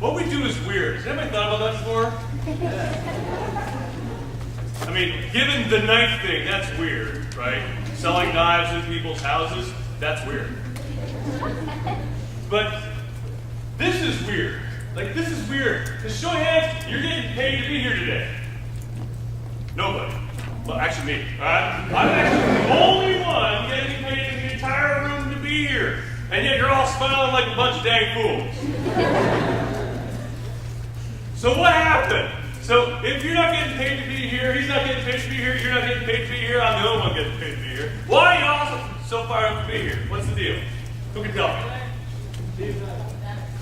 What we do is weird. Has anybody thought about that before? I mean, given the knife thing, that's weird, right? Selling knives in people's houses, that's weird. But this is weird. Like, this is weird. Because show of hands, you're getting paid to be here today. Nobody. Well, actually me. All right? I'm actually the only one getting paid in the entire room to be here. And yet you're all smiling like a bunch of dang fools. So what happened? So if you're not getting paid to be here, he's not getting paid to be here, you're not getting paid to be here, I'm the only one getting paid to be here. Why are y'all so fired up to be here? What's the deal? Who can tell me?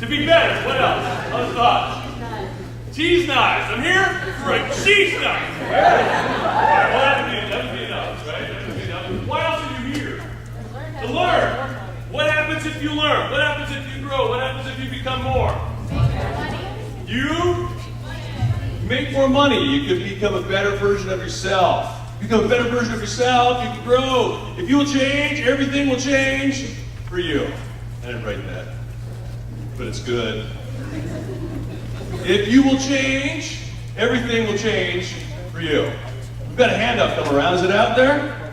To be better. What else? Other thoughts? Cheese knives. I'm here for a cheese knife. Right, well, that would be enough, right? That would be enough. Why else are you here? To learn. What happens if you learn? What happens if you grow? What happens if you become more? You make more money. You can become a better version of yourself. Become a better version of yourself, you can grow. If you will change, everything will change for you. I didn't write that, but it's good. If you will change, everything will change for you. We've got a handout coming around. Is it out there?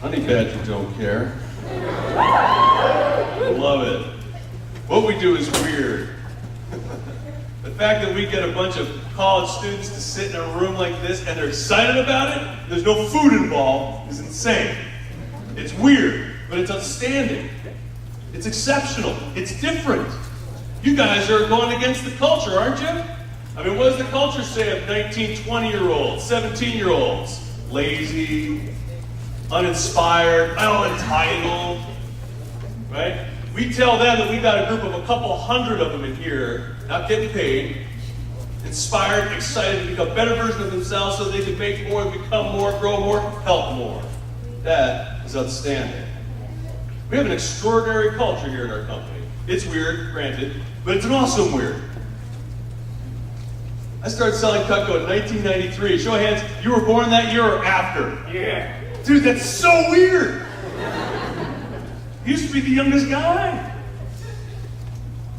Honey badger don't care. I love it. What we do is weird. The fact that we get a bunch of college students to sit in a room like this and they're excited about it, there's no food involved, is insane. It's weird, but it's outstanding. It's exceptional. It's different. You guys are going against the culture, aren't you? I mean, what does the culture say of 19, 20-year-olds, 17-year-olds? Lazy, uninspired, entitled, right? We tell them that we've got a group of a couple hundred of them in here, not getting paid, inspired, excited to become a better version of themselves so they can make more, become more, grow more, help more. That is outstanding. We have an extraordinary culture here in our company. It's weird, granted, but it's an awesome weird. I started selling Cutco in 1993. Show of hands, you were born that year or after? Yeah. Dude, that's so weird. He used to be the youngest guy.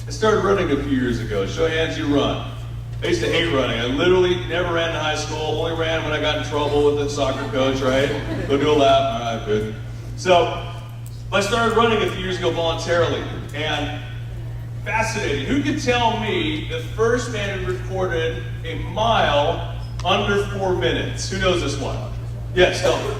I started running a few years ago. Show of hands, you run. I used to hate running. I literally never ran in high school. Only ran when I got in trouble with the soccer coach, right? Go do a lap. All right, good. So I started running a few years ago voluntarily. And fascinating. Who could tell me the first man who recorded a mile under 4 minutes? Who knows this one? Yes, tell me.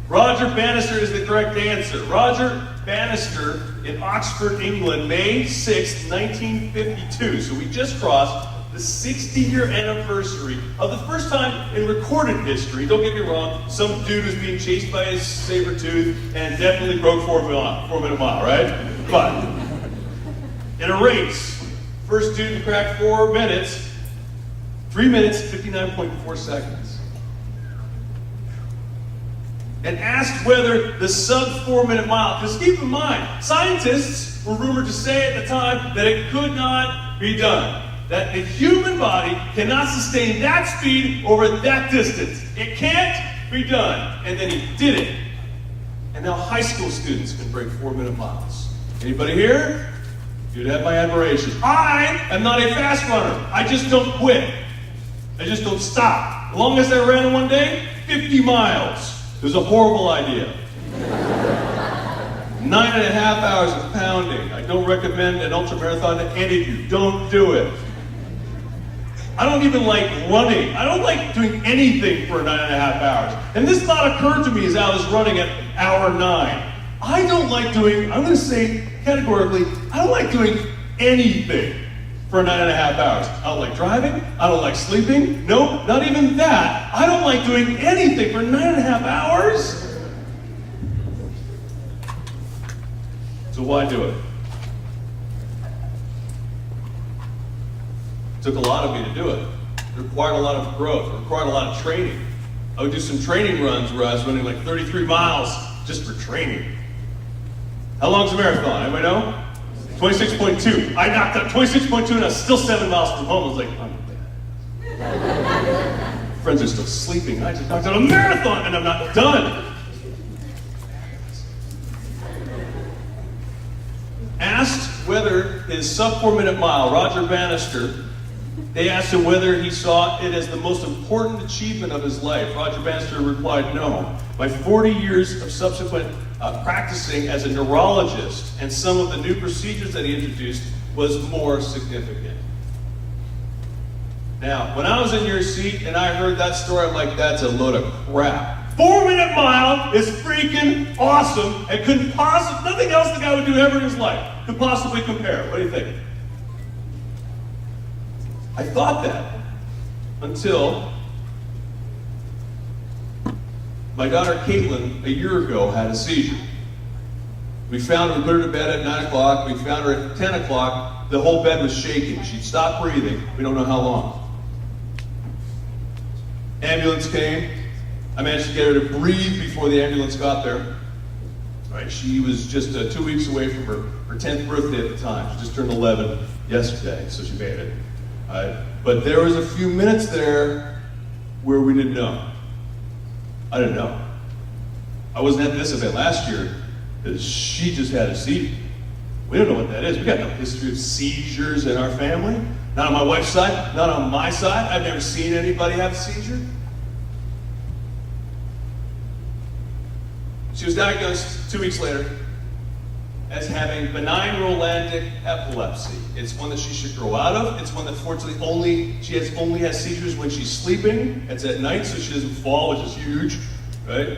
Roger Bannister is the correct answer. Roger Bannister in Oxford, England, May 6, 1952. So we just crossed the 60-year anniversary of the first time in recorded history. Don't get me wrong, some dude was being chased by his saber tooth and definitely broke 4 minute mile, right? But in a race, first dude to crack 4 minutes, 3 minutes, 59.4 seconds. And asked whether the sub 4 minute mile, because keep in mind, scientists were rumored to say at the time that it could not be done. That the human body cannot sustain that speed over that distance. It can't be done. And then he did it. And now high school students can break 4 minute miles. Anybody here? You'd have my admiration. I am not a fast runner. I just don't quit. I just don't stop. The longest I ran in one day, 50 miles. It was a horrible idea. 9.5 hours of pounding. I don't recommend an ultramarathon to any of you. Don't do it. I don't even like running. I don't like doing anything for 9.5 hours. And this thought occurred to me as I was running at hour 9. I don't like doing, I'm going to say categorically, I don't like doing anything for 9.5 hours. I don't like driving. I don't like sleeping. Nope, not even that. I don't like doing anything for 9.5 hours. So why do it? It took a lot of me to do it. It required a lot of growth. It required a lot of training. I would do some training runs where I was running like 33 miles just for training. How long's a marathon? Anybody know? 26.2. I knocked out 26.2 and I was still 7 miles from home. I was like, I'm dead. Friends are still sleeping. I just knocked out a marathon and I'm not done. Asked whether his sub-4-minute mile, Roger Bannister, they asked him whether he saw it as the most important achievement of his life. Roger Bannister replied, no. My 40 years of subsequent practicing as a neurologist and some of the new procedures that he introduced was more significant. Now, when I was in your seat and I heard that story, I'm like, that's a load of crap. 4-minute mile is freaking awesome and couldn't possibly, nothing else the guy would do ever in his life could possibly compare. What do you think? I thought that until my daughter Caitlin a year ago had a seizure. We found her, we put her to bed at 9 o'clock, we found her at 10 o'clock, the whole bed was shaking. She'd stopped breathing, we don't know how long. Ambulance came, I managed to get her to breathe before the ambulance got there. Right, she was just 2 weeks away from her 10th birthday at the time. She just turned 11 yesterday, so she made it. But there was a few minutes there where we didn't know. I didn't know. I wasn't at this event last year because she just had a seizure. We don't know what that is. We got no history of seizures in our family. Not on my wife's side, not on my side. I've never seen anybody have a seizure. She was diagnosed 2 weeks later as having benign Rolandic epilepsy. It's one that she should grow out of. It's one that fortunately only has seizures when she's sleeping. It's at night, so she doesn't fall, which is huge, right?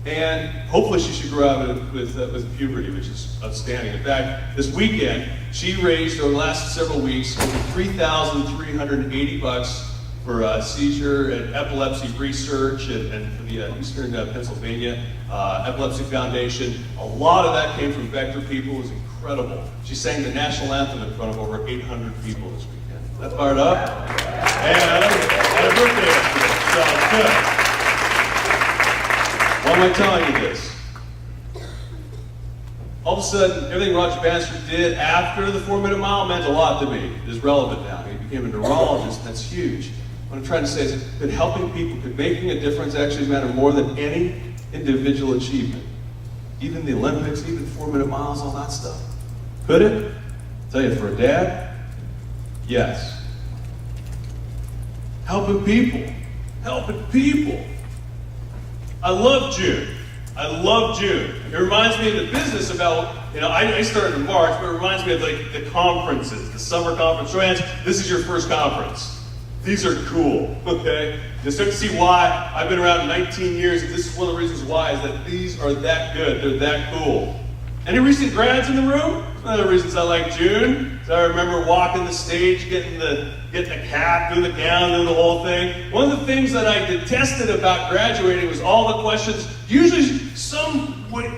And hopefully she should grow out of it with puberty, which is outstanding. In fact, this weekend, she raised over the last several weeks over $3,380 for seizure and epilepsy research and for the Eastern Pennsylvania Epilepsy Foundation. A lot of that came from Vector people. It was incredible. She sang the national anthem in front of over 800 people this weekend. That fired up? And had a birthday yesterday, so good. Why am I telling you this? All of a sudden, everything Roger Bannister did after the 4-minute mile meant a lot to me. It is relevant now. He became a neurologist. That's huge. What I'm trying to say is that helping people, could making a difference actually matter more than any individual achievement. Even the Olympics, even 4-minute miles, all that stuff. Could it? I'll tell you, for a dad, yes. Helping people. Helping people. I love June. I love June. It reminds me of the business about, I started in March, but it reminds me of like the conferences, the summer conference. Show hands, this is your first conference. These are cool, okay? You start to see why I've been around 19 years, and this is one of the reasons why, is that these are that good, they're that cool. Any recent grads in the room? One of the reasons I like June is I remember walking the stage, getting the cap, doing the gown, doing the whole thing. One of the things that I detested about graduating was all the questions, usually some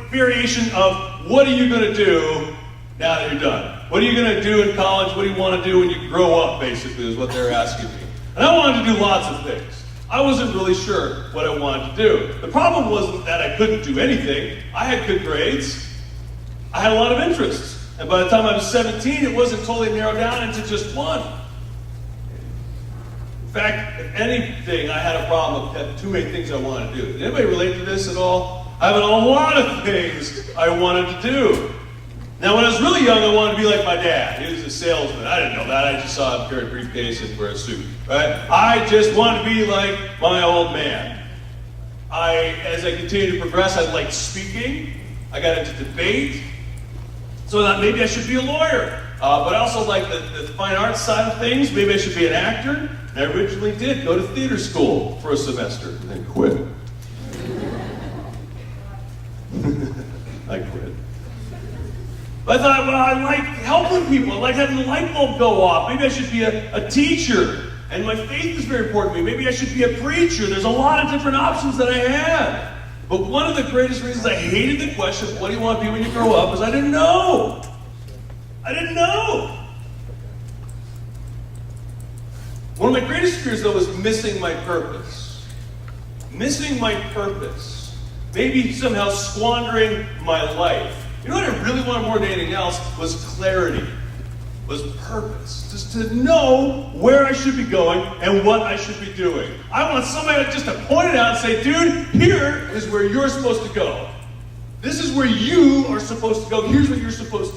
variation of, what are you going to do now that you're done? What are you going to do in college? What do you want to do when you grow up, basically, is what they're asking me. And I wanted to do lots of things. I wasn't really sure what I wanted to do. The problem wasn't that I couldn't do anything. I had good grades. I had a lot of interests. And by the time I was 17, it wasn't totally narrowed down into just one. In fact, if anything, I had a problem with too many things I wanted to do. Did anybody relate to this at all? I have a lot of things I wanted to do. Now, when I was really young, I wanted to be like my dad. He was a salesman. I didn't know that. I just saw him carry a briefcase and wear a suit. Right? I just wanted to be like my old man. As I continued to progress, I liked speaking. I got into debate. So I thought maybe I should be a lawyer. But I also like the fine arts side of things. Maybe I should be an actor. And I originally did go to theater school for a semester and then quit. I quit. But I thought, well, I like helping people. I like having the light bulb go off. Maybe I should be a teacher. And my faith is very important to me. Maybe I should be a preacher. There's a lot of different options that I had. But one of the greatest reasons I hated the question, what do you want to be when you grow up, is I didn't know. I didn't know. One of my greatest fears, though, was missing my purpose. Missing my purpose. Maybe somehow squandering my life. You know what I really wanted more than anything else was clarity, was purpose. Just to know where I should be going and what I should be doing. I want somebody just to point it out and say, dude, here is where you're supposed to go. This is where you are supposed to go. Here's what you're supposed to